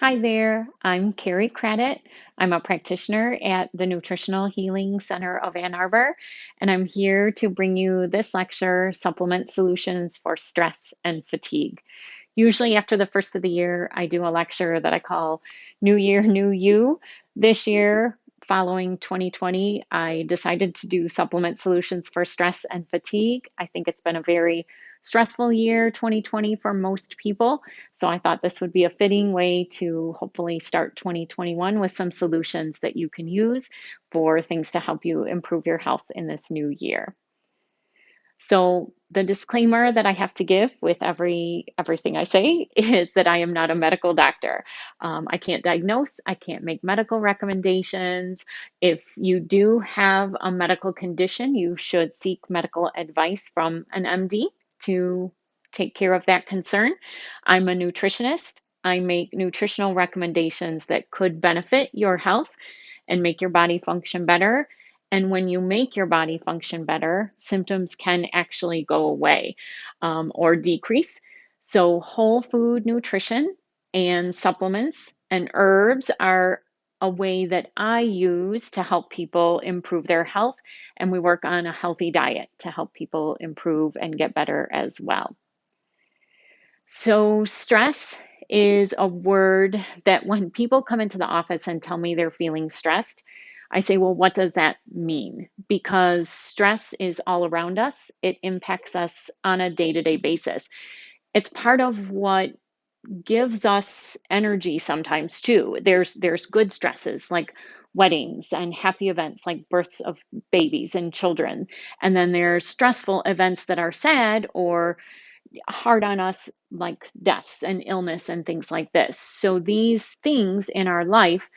Hi there, I'm Kerry Cradit. I'm a practitioner at the Nutritional Healing Center of Ann Arbor, and I'm here to bring you this lecture, Supplement Solutions for Stress and Fatigue. Usually after the first of the year, I do a lecture that I call New Year, New You. This year, following 2020, I decided to do supplement solutions for stress and fatigue. I think it's been a very stressful year, 2020, for most people. So I thought this would be a fitting way to hopefully start 2021 with some solutions that you can use for things to help you improve your health in this new year. So the disclaimer that I have to give with everything I say is that I am not a medical doctor. I can't diagnose, I can't make medical recommendations. If you do have a medical condition, you should seek medical advice from an MD to take care of that concern. I'm a nutritionist. I make nutritional recommendations that could benefit your health and make your body function better. And when you make your body function better, symptoms can actually go away or decrease. So, whole food nutrition and supplements and herbs are a way that I use to help people improve their health. And we work on a healthy diet to help people improve and get better as well. So, stress is a word that when people come into the office and tell me they're feeling stressed, I say, well, what does that mean? Because stress is all around us, it impacts us on a day to day basis. It's part of what gives us energy sometimes too. There's good stresses like weddings and happy events like births of babies and children. And then there's stressful events that are sad or hard on us, like deaths and illness and things like this. So these things in our life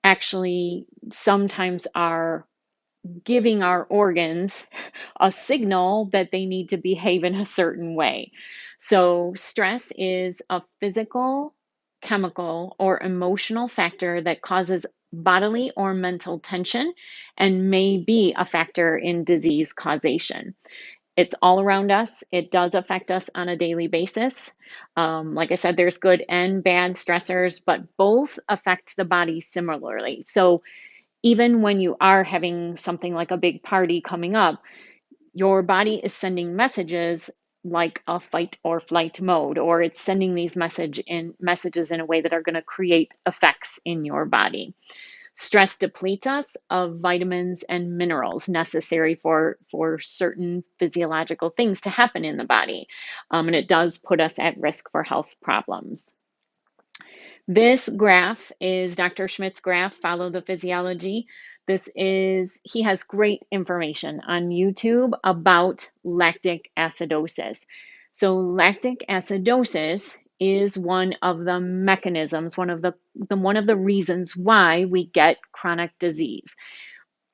actually sometimes are giving our organs a signal that they need to behave in a certain way. So stress is a physical, chemical, or emotional factor that causes bodily or mental tension and may be a factor in disease causation. It's all around us. It does affect us on a daily basis. Like I said, there's good and bad stressors, but both affect the body similarly. So even when you are having something like a big party coming up, your body is sending messages like a fight or flight mode, or it's sending these messages in a way that are going to create effects in your body. Stress depletes us of vitamins and minerals necessary for certain physiological things to happen in the body. And it does put us at risk for health problems. This graph is Dr. Schmidt's graph, Follow the Physiology. He has great information on YouTube about lactic acidosis. So, lactic acidosis is one of the mechanisms, one of the reasons why we get chronic disease.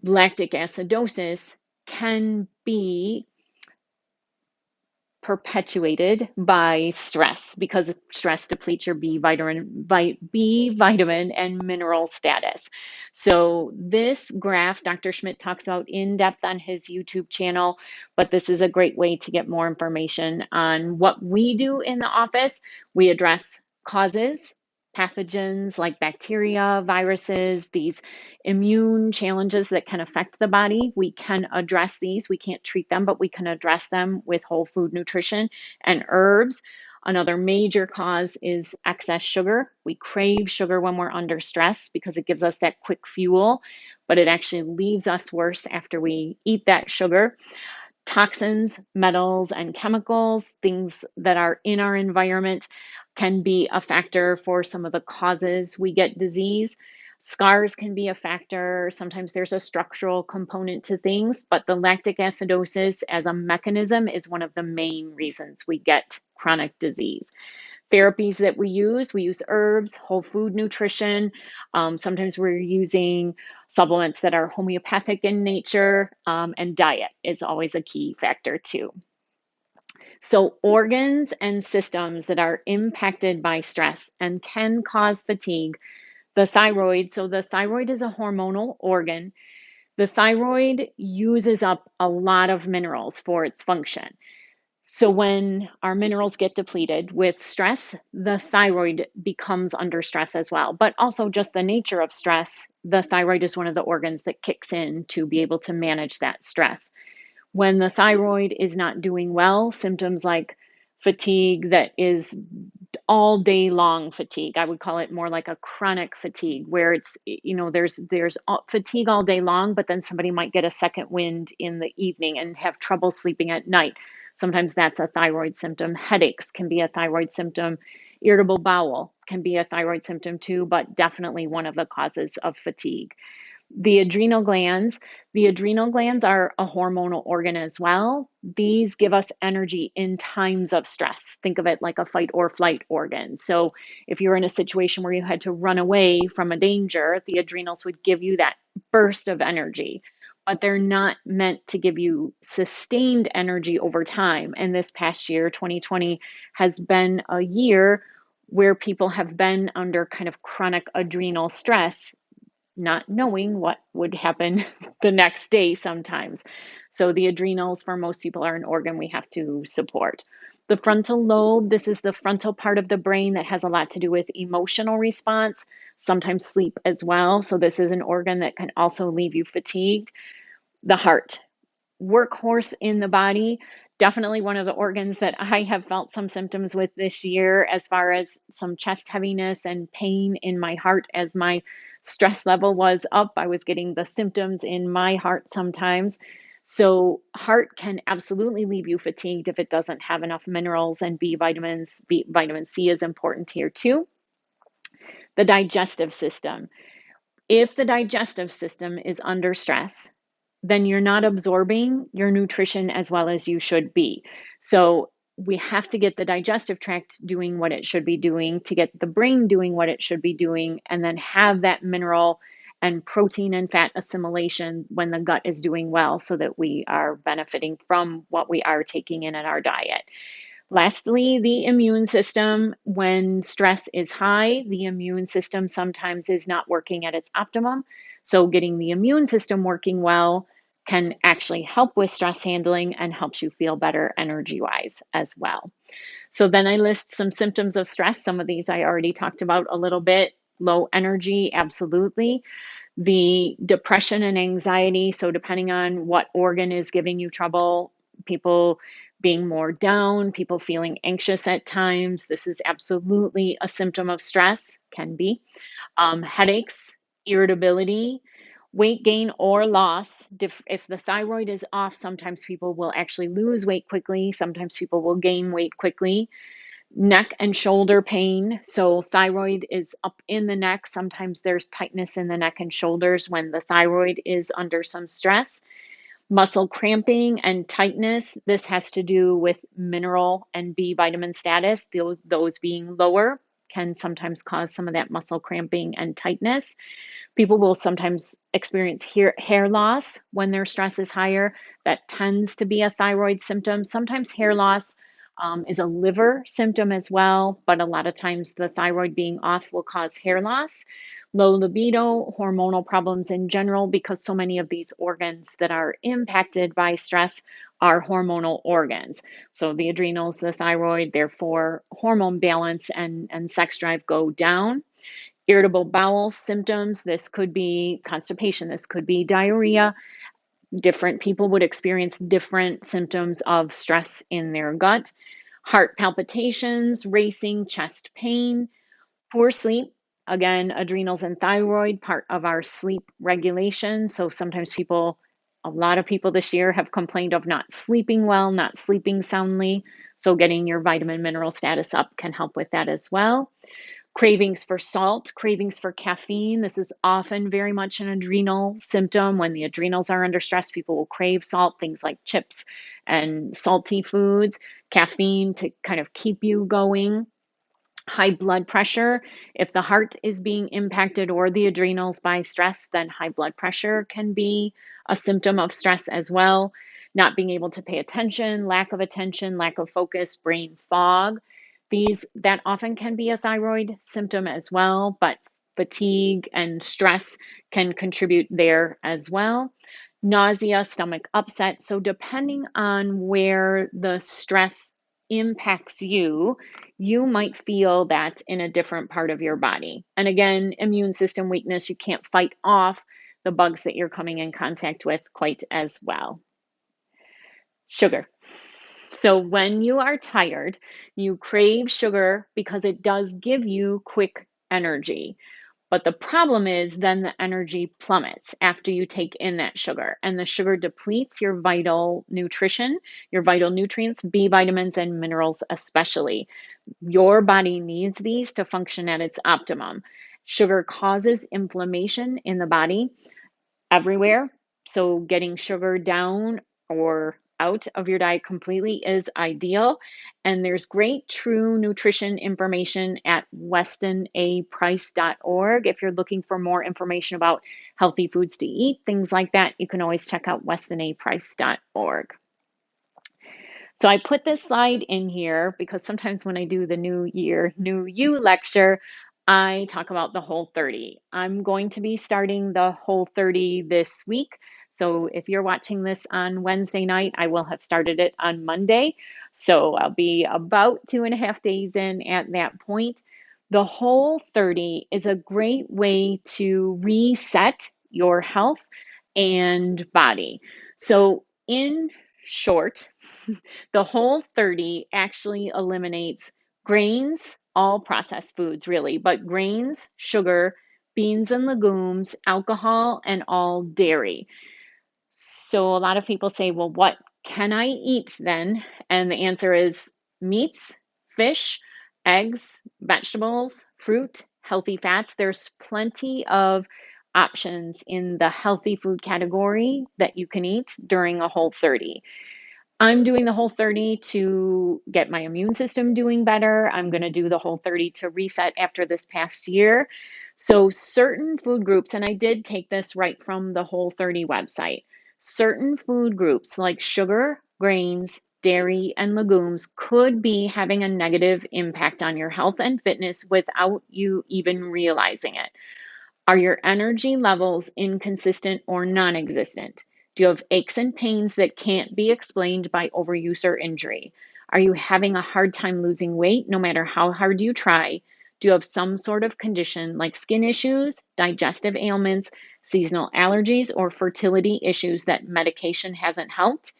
Lactic acidosis can be perpetuated by stress because stress depletes your B vitamin and mineral status. So this graph, Dr. Schmidt talks about in depth on his YouTube channel, but this is a great way to get more information on what we do in the office. We address causes, pathogens like bacteria, viruses, these immune challenges that can affect the body. We can address these. We can't treat them, but we can address them with whole food nutrition and herbs. Another major cause is excess sugar. We crave sugar when we're under stress because it gives us that quick fuel, but it actually leaves us worse after we eat that sugar. Toxins, metals, and chemicals, things that are in our environment, can be a factor for some of the causes we get disease. Scars can be a factor. Sometimes there's a structural component to things, but the lactic acidosis as a mechanism is one of the main reasons we get chronic disease. Therapies that we use herbs, whole food nutrition. Sometimes we're using supplements that are homeopathic in nature, and diet is always a key factor too. So, organs and systems that are impacted by stress and can cause fatigue. The thyroid. So, the thyroid is a hormonal organ. The thyroid uses up a lot of minerals for its function. So when our minerals get depleted with stress, the thyroid becomes under stress as well. But also just the nature of stress, the thyroid is one of the organs that kicks in to be able to manage that stress. When the thyroid is not doing well, symptoms like fatigue that is all day long fatigue. I would call it more like a chronic fatigue where it's, there's fatigue all day long, but then somebody might get a second wind in the evening and have trouble sleeping at night. Sometimes that's a thyroid symptom. Headaches can be a thyroid symptom. Irritable bowel can be a thyroid symptom too, but definitely one of the causes of fatigue. The adrenal glands are a hormonal organ as well. These give us energy in times of stress. Think of it like a fight or flight organ. So if you're in a situation where you had to run away from a danger, the adrenals would give you that burst of energy, but they're not meant to give you sustained energy over time. And this past year, 2020, has been a year where people have been under kind of chronic adrenal stress, not knowing what would happen the next day sometimes. So the adrenals for most people are an organ we have to support. The frontal lobe, this is the frontal part of the brain that has a lot to do with emotional response, sometimes sleep as well. So this is an organ that can also leave you fatigued. The heart, workhorse in the body, definitely one of the organs that I have felt some symptoms with this year, as far as some chest heaviness and pain in my heart as my stress level was up. I was getting the symptoms in my heart sometimes. So heart can absolutely leave you fatigued if it doesn't have enough minerals and B vitamins. Vitamin C is important here too. The digestive system. If the digestive system is under stress, then you're not absorbing your nutrition as well as you should be. So we have to get the digestive tract doing what it should be doing to get the brain doing what it should be doing, and then have that mineral and protein and fat assimilation when the gut is doing well so that we are benefiting from what we are taking in our diet. Lastly, the immune system. When stress is high, the immune system sometimes is not working at its optimum. So, getting the immune system working well can actually help with stress handling and helps you feel better energy wise as well. So, then I list some symptoms of stress. Some of these I already talked about a little bit. Low energy, absolutely. The depression and anxiety. So, depending on what organ is giving you trouble, people being more down, people feeling anxious at times. This is absolutely a symptom of stress, can be. Headaches, irritability, weight gain or loss. If the thyroid is off, sometimes people will actually lose weight quickly, sometimes people will gain weight quickly. Neck and shoulder pain. So, thyroid is up in the neck. Sometimes there's tightness in the neck and shoulders when the thyroid is under some stress. Muscle cramping and tightness. This has to do with mineral and B vitamin status. Those being lower can sometimes cause some of that muscle cramping and tightness. People will sometimes experience hair loss when their stress is higher. That tends to be a thyroid symptom. Sometimes hair loss is a liver symptom as well, but a lot of times the thyroid being off will cause hair loss. Low libido, hormonal problems in general, because so many of these organs that are impacted by stress are hormonal organs. So the adrenals, the thyroid, therefore hormone balance and sex drive go down. Irritable bowel symptoms. This could be constipation. This could be diarrhea. Different people would experience different symptoms of stress in their gut. Heart palpitations, racing, chest pain, poor sleep. Again, adrenals and thyroid, part of our sleep regulation. So sometimes a lot of people this year have complained of not sleeping well, not sleeping soundly. So getting your vitamin mineral status up can help with that as well. Cravings for salt, cravings for caffeine. This is often very much an adrenal symptom. When the adrenals are under stress, people will crave salt, things like chips and salty foods, caffeine to kind of keep you going. High blood pressure. If the heart is being impacted or the adrenals by stress, then high blood pressure can be a symptom of stress as well. Not being able to pay attention, lack of focus, brain fog. That often can be a thyroid symptom as well, but fatigue and stress can contribute there as well. nausea, stomach upset. So, depending on where the stress impacts you, you might feel that in a different part of your body. And again, immune system weakness, you can't fight off the bugs that you're coming in contact with quite as well. Sugar. So, when you are tired, you crave sugar because it does give you quick energy. But the problem is then the energy plummets after you take in that sugar, and the sugar depletes your vital nutrition, your vital nutrients, B vitamins, and minerals, especially. Your body needs these to function at its optimum. Sugar causes inflammation in the body everywhere. So getting sugar down or out of your diet completely is ideal. And there's great true nutrition information at westinaprice.org. If you're looking for more information about healthy foods to eat, things like that, you can always check out westinaprice.org. So I put this slide in here because sometimes when I do the New Year, New You lecture, I talk about the Whole 30. I'm going to be starting the Whole 30 this week. So if you're watching this on Wednesday night, I will have started it on Monday. So I'll be about 2.5 days in at that point. The Whole 30 is a great way to reset your health and body. So in short, the Whole 30 actually eliminates grains, all processed foods really, but grains, sugar, beans and legumes, alcohol, and all dairy. So a lot of people say, well, what can I eat then? And the answer is meats, fish, eggs, vegetables, fruit, healthy fats. There's plenty of options in the healthy food category that you can eat during a Whole 30. I'm doing the Whole 30 to get my immune system doing better. I'm going to do the Whole 30 to reset after this past year. So, certain food groups, and I did take this right from the Whole 30 website, certain food groups like sugar, grains, dairy, and legumes could be having a negative impact on your health and fitness without you even realizing it. Are your energy levels inconsistent or non existent? Do you have aches and pains that can't be explained by overuse or injury? Are you having a hard time losing weight no matter how hard you try? Do you have some sort of condition like skin issues, digestive ailments, seasonal allergies, or fertility issues that medication hasn't helped?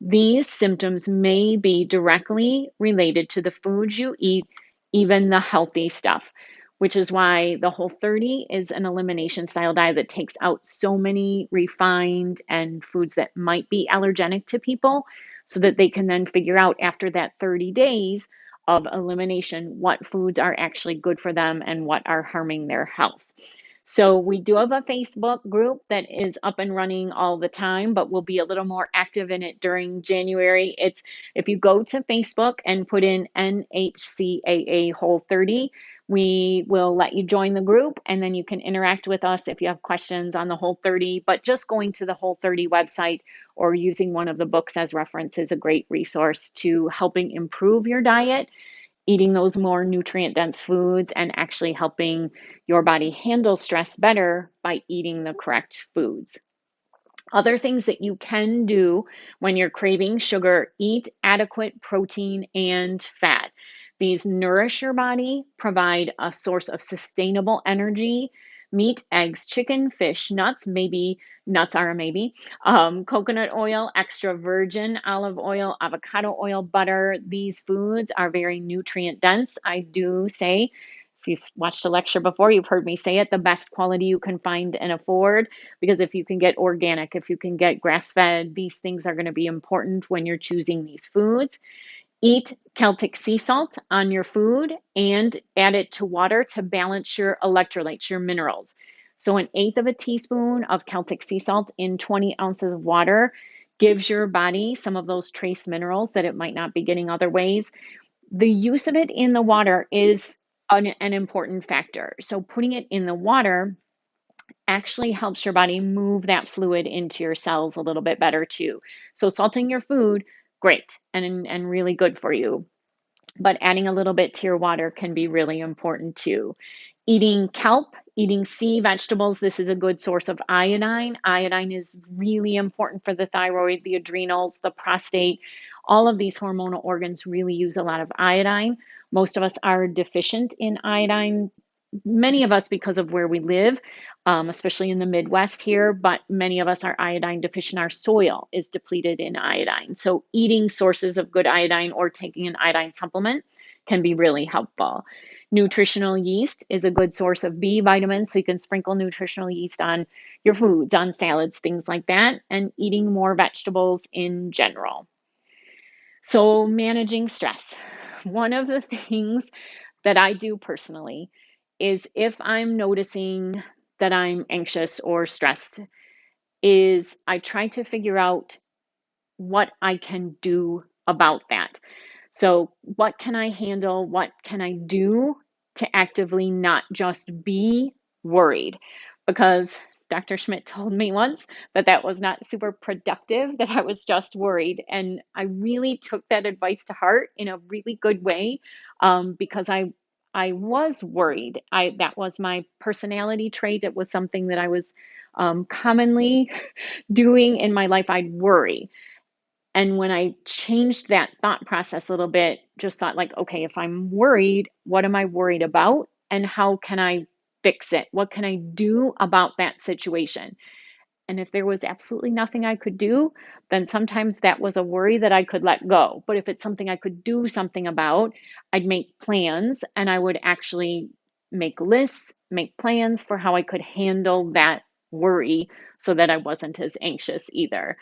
These symptoms may be directly related to the foods you eat, even the healthy stuff, which is why the Whole 30 is an elimination style diet that takes out so many refined and foods that might be allergenic to people so that they can then figure out after that 30 days of elimination what foods are actually good for them and what are harming their health. So we do have a Facebook group that is up and running all the time, but we'll be a little more active in it during January. It's if you go to Facebook and put in NHCAA Whole 30, we will let you join the group and then you can interact with us if you have questions on the Whole 30. But just going to the Whole 30 website or using one of the books as reference is a great resource to helping improve your diet, eating those more nutrient dense foods, and actually helping your body handle stress better by eating the correct foods. Other things that you can do when you're craving sugar: eat adequate protein and fat. These nourish your body, provide a source of sustainable energy. Meat, eggs, chicken, fish, nuts, maybe nuts are a maybe, coconut oil, extra virgin olive oil, avocado oil, butter. These foods are very nutrient dense. I do say, if you've watched a lecture before, you've heard me say it, the best quality you can find and afford, because if you can get organic, if you can get grass fed, these things are going to be important when you're choosing these foods. Eat Celtic sea salt on your food and add it to water to balance your electrolytes, your minerals. So, an eighth of a teaspoon of Celtic sea salt in 20 ounces of water gives your body some of those trace minerals that it might not be getting other ways. The use of it in the water is an important factor. So, putting it in the water actually helps your body move that fluid into your cells a little bit better too. So salting your food, great and really good for you. but adding a little bit to your water can be really important too. Eating kelp, eating sea vegetables, this is a good source of iodine. Iodine is really important for the thyroid, the adrenals, the prostate. All of these hormonal organs really use a lot of iodine. Most of us are deficient in iodine, many of us because of where we live, especially in the Midwest here, but many of us are iodine deficient. Our soil is depleted in iodine. So, eating sources of good iodine or taking an iodine supplement can be really helpful. Nutritional yeast is a good source of B vitamins, so you can sprinkle nutritional yeast on your foods, on salads, things like that, and eating more vegetables in general. So, managing stress. One of the things that I do personally is if I'm noticing that I'm anxious or stressed, is I try to figure out what I can do about that. So, what can I handle? What can I do to actively not just be worried? Because Dr. Schmidt told me once that that was not super productive, that I was just worried. And I really took that advice to heart in a really good way, because I was worried. That was my personality trait. It was something that I was commonly doing in my life. I'd worry. And when I changed that thought process a little bit, just thought like, okay, if I'm worried, what am I worried about? And how can I fix it? What can I do about that situation? And if there was absolutely nothing I could do, then sometimes that was a worry that I could let go. But if it's something I could do something about, I'd make plans and I would actually make lists, make plans for how I could handle that worry so that I wasn't as anxious either.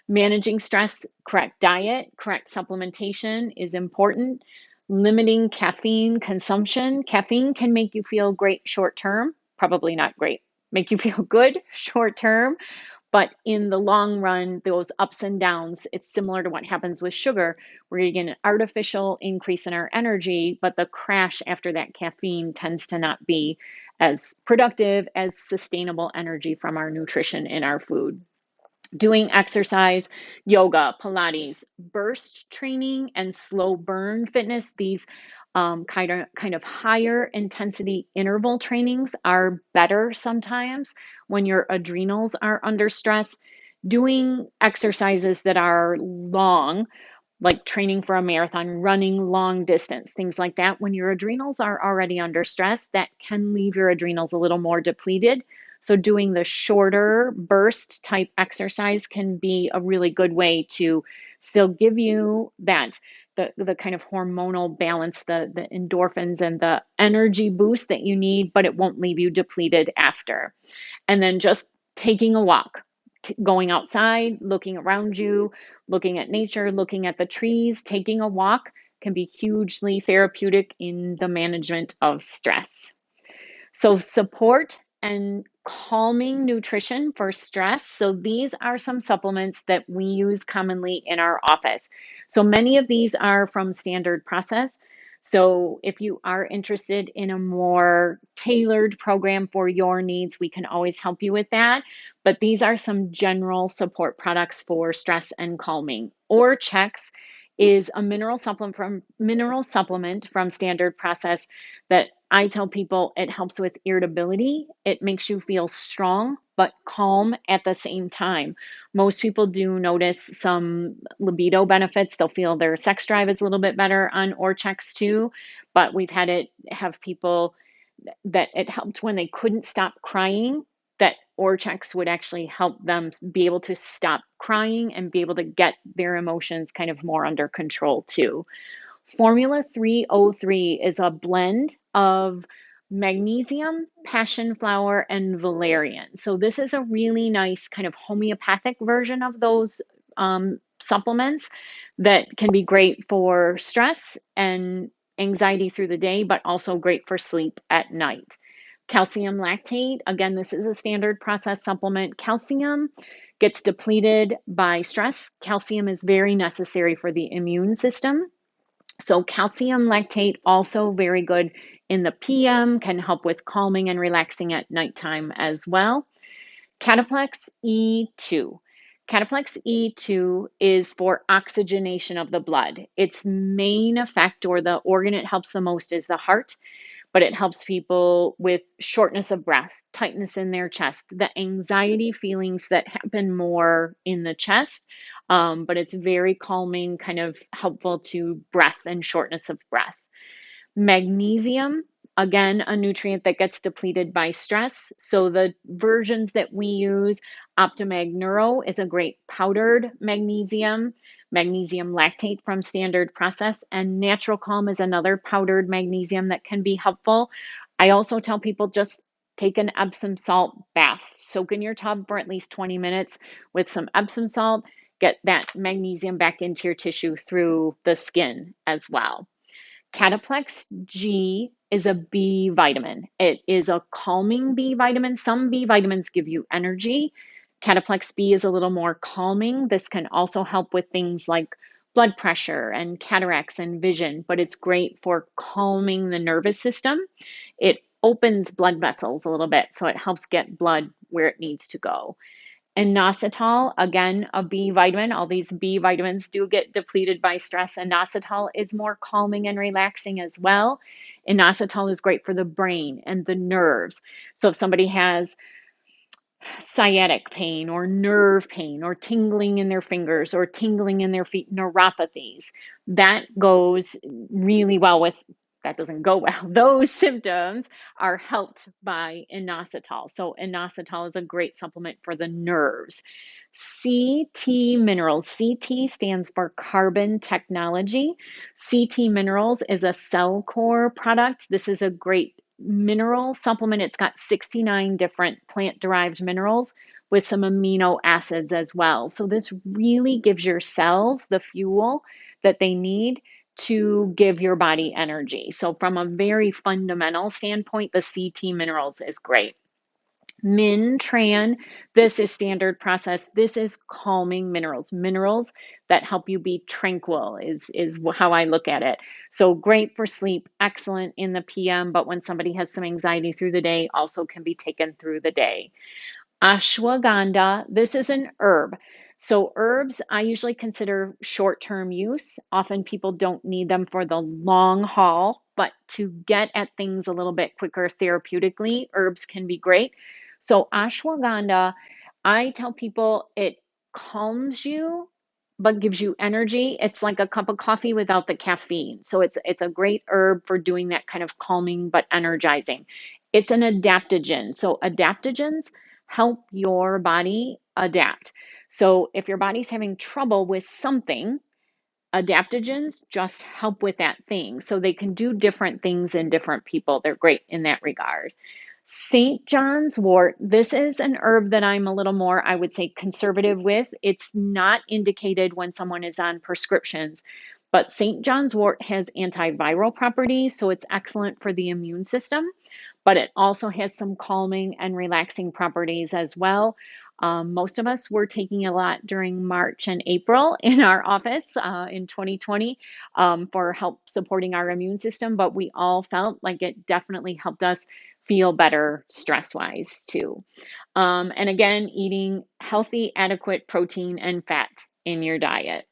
Managing stress, correct diet, correct supplementation is important. Limiting caffeine consumption. Caffeine can make you feel great short term, probably not great. Make you feel good short term, but in the long run, those ups and downs, it's similar to what happens with sugar, where you get an artificial increase in our energy, but the crash after that caffeine tends to not be as productive as sustainable energy from our nutrition in our food. Doing exercise, yoga, Pilates, burst training, and slow burn fitness. These kind of higher intensity interval trainings are better sometimes when your adrenals are under stress. Doing exercises that are long, like training for a marathon, running long distance, things like that. When your adrenals are already under stress, that can leave your adrenals a little more depleted. So, doing the shorter burst type exercise can be a really good way to still give you that the kind of hormonal balance, the endorphins and the energy boost that you need, but it won't leave you depleted after. And then just taking a walk, going outside, looking around you, looking at nature, looking at the trees, taking a walk can be hugely therapeutic in the management of stress. So, support and calming nutrition for stress. So, these are some supplements that we use commonly in our office. So, many of these are from Standard Process. So, if you are interested in a more tailored program for your needs, we can always help you with that. But these are some general support products for stress and calming. Or checks is a mineral supplement from Standard Process that I tell people it helps with irritability. It makes you feel strong but calm at the same time. Most people do notice some libido benefits. They'll feel their sex drive is a little bit better on Orchex too. But we've had it have people that it helped when they couldn't stop crying, that Orchex would actually help them be able to stop crying and be able to get their emotions kind of more under control too. Formula 303 is a blend of magnesium, passion flower, and valerian. So, this is a really nice kind of homeopathic version of those supplements that can be great for stress and anxiety through the day, but also great for sleep at night. Calcium lactate, again, this is a Standard Process supplement. Calcium gets depleted by stress. Calcium is very necessary for the immune system. So, calcium lactate also very good in the PM, can help with calming and relaxing at nighttime as well. Cataplex E2. Cataplex E2 is for oxygenation of the blood. Its main effect, or the organ it helps the most, is the heart, but it helps people with shortness of breath, tightness in their chest, the anxiety feelings that happen more in the chest. But it's very calming, kind of helpful to breath and shortness of breath. Magnesium, again, a nutrient that gets depleted by stress. So the versions that we use, Optimag Neuro is a great powdered magnesium, magnesium lactate from Standard Process, and Natural Calm is another powdered magnesium that can be helpful. I also tell people just take an Epsom salt bath. Soak in your tub for at least 20 minutes with some Epsom salt. Get that magnesium back into your tissue through the skin as well. Cataplex G is a B vitamin. It is a calming B vitamin. Some B vitamins give you energy. Cataplex B is a little more calming. This can also help with things like blood pressure and cataracts and vision, but it's great for calming the nervous system. It opens blood vessels a little bit, so it helps get blood where it needs to go. Inositol, again, a B vitamin. All these B vitamins do get depleted by stress. Inositol is more calming and relaxing as well. Inositol is great for the brain and the nerves. So if somebody has sciatic pain or nerve pain or tingling in their fingers or tingling in their feet, neuropathies, that goes really well with, that doesn't go well. Those symptoms are helped by inositol. So inositol is a great supplement for the nerves. CT Minerals. CT stands for Carbon Technology. CT Minerals is a cell core product. This is a great mineral supplement. It's got 69 different plant derived minerals with some amino acids as well. So this really gives your cells the fuel that they need to give your body energy. So from a very fundamental standpoint, the CT Minerals is great. Tran, this is Standard Process. This is calming minerals. Minerals that help you be tranquil is how I look at it. So great for sleep, excellent in the PM, but when somebody has some anxiety through the day, also can be taken through the day. Ashwagandha, this is an herb. So herbs I usually consider short-term use. Often people don't need them for the long haul, but to get at things a little bit quicker therapeutically, herbs can be great. So ashwagandha, I tell people it calms you but gives you energy. It's like a cup of coffee without the caffeine. So it's a great herb for doing that kind of calming but energizing. It's an adaptogen. So adaptogens help your body adapt. So if your body's having trouble with something, adaptogens just help with that thing. So they can do different things in different people. They're great in that regard. St. John's wort, this is an herb that I'm a little more, I would say, conservative with. It's not indicated when someone is on prescriptions, but St. John's wort has antiviral properties, so it's excellent for the immune system, but it also has some calming and relaxing properties as well. Most of us were taking a lot during March and April in our office in 2020 for help supporting our immune system, but we all felt like it definitely helped us feel better stress wise too. And again, eating healthy, adequate protein and fat in your diet.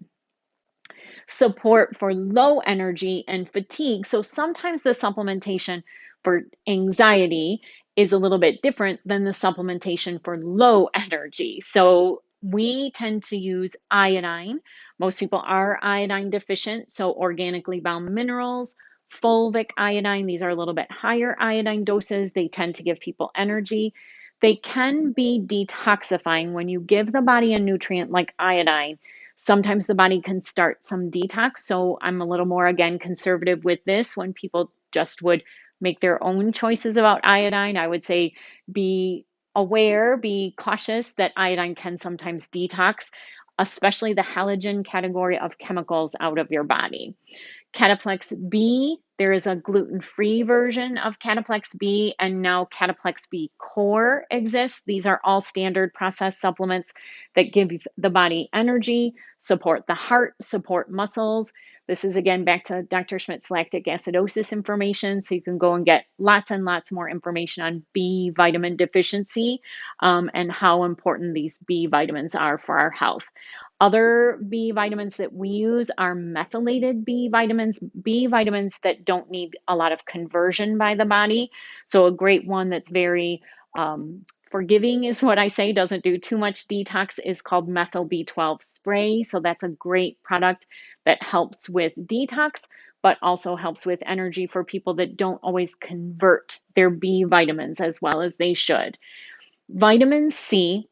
Support for low energy and fatigue. So sometimes the supplementation for anxiety is a little bit different than the supplementation for low energy. So we tend to use iodine. Most people are iodine deficient, so organically bound minerals, fulvic iodine, these are a little bit higher iodine doses. They tend to give people energy. They can be detoxifying when you give the body a nutrient like iodine. Sometimes the body can start some detox. So I'm a little more, again, conservative with this. When people just would make their own choices about iodine, I would say be aware, be cautious that iodine can sometimes detox, especially the halogen category of chemicals out of your body. Cataplex B, there is a gluten-free version of Cataplex B, and now Cataplex B Core exists. These are all standard processed supplements that give the body energy, support the heart, support muscles. This is again back to Dr. Schmidt's lactic acidosis information, so you can go and get lots and lots more information on B vitamin deficiency and how important these B vitamins are for our health. Other B vitamins that we use are methylated B vitamins that don't need a lot of conversion by the body. So, a great one that's very forgiving is what I say, doesn't do too much detox, is called methyl B12 spray. So, that's a great product that helps with detox, but also helps with energy for people that don't always convert their B vitamins as well as they should. Vitamin C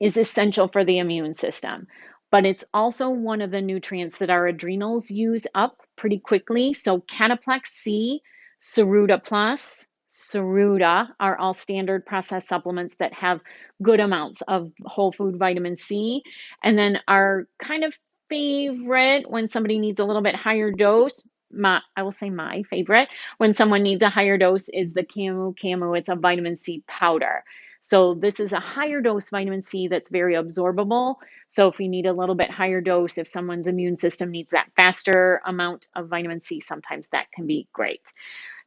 is essential for the immune system, but it's also one of the nutrients that our adrenals use up pretty quickly. So Cataplex C, Ceruta Plus, Ceruta are all standard processed supplements that have good amounts of whole food vitamin C. And then our kind of favorite when somebody needs a little bit higher dose, I will say my favorite when someone needs a higher dose is the Camu Camu. It's a vitamin C powder. So this is a higher dose vitamin C that's very absorbable. So if you need a little bit higher dose, if someone's immune system needs that faster amount of vitamin C, sometimes that can be great.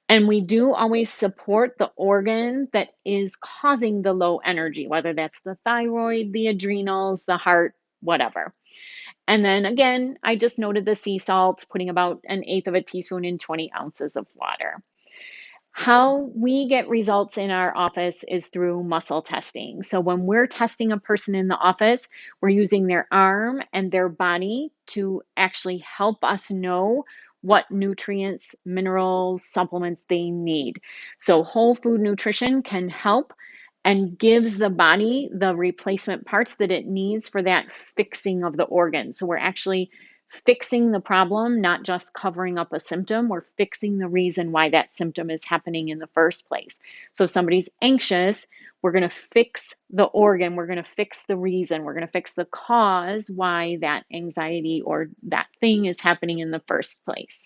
And we do always support the organ that is causing the low energy, whether that's the thyroid, the adrenals, the heart, whatever. And then again, I just noted the sea salt, putting about 1/8 of a teaspoon in 20 ounces of water. How we get results in our office is through muscle testing. So when we're testing a person in the office, we're using their arm and their body to actually help us know what nutrients, minerals, supplements they need. So whole food nutrition can help and gives the body the replacement parts that it needs for that fixing of the organ. So we're actually fixing the problem, not just covering up a symptom. We're fixing the reason why that symptom is happening in the first place. So if somebody's anxious, we're going to fix the organ, we're going to fix the reason, we're going to fix the cause why that anxiety or that thing is happening in the first place.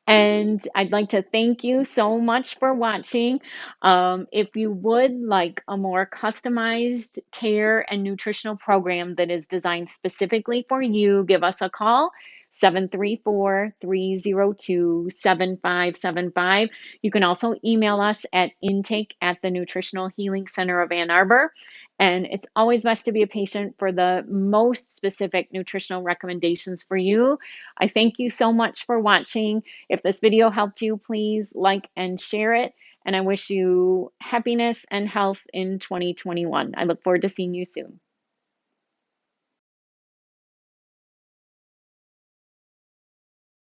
And I'd like to thank you so much for watching. If you would like a more customized care and nutritional program that is designed specifically for you, give us a call, 734-302-7575. You can also email us at intake at the Nutritional Healing Center of Ann Arbor. And it's always best to be a patient for the most specific nutritional recommendations for you. I thank you so much for watching. If this video helped you, please like and share it. And I wish you happiness and health in 2021. I look forward to seeing you soon.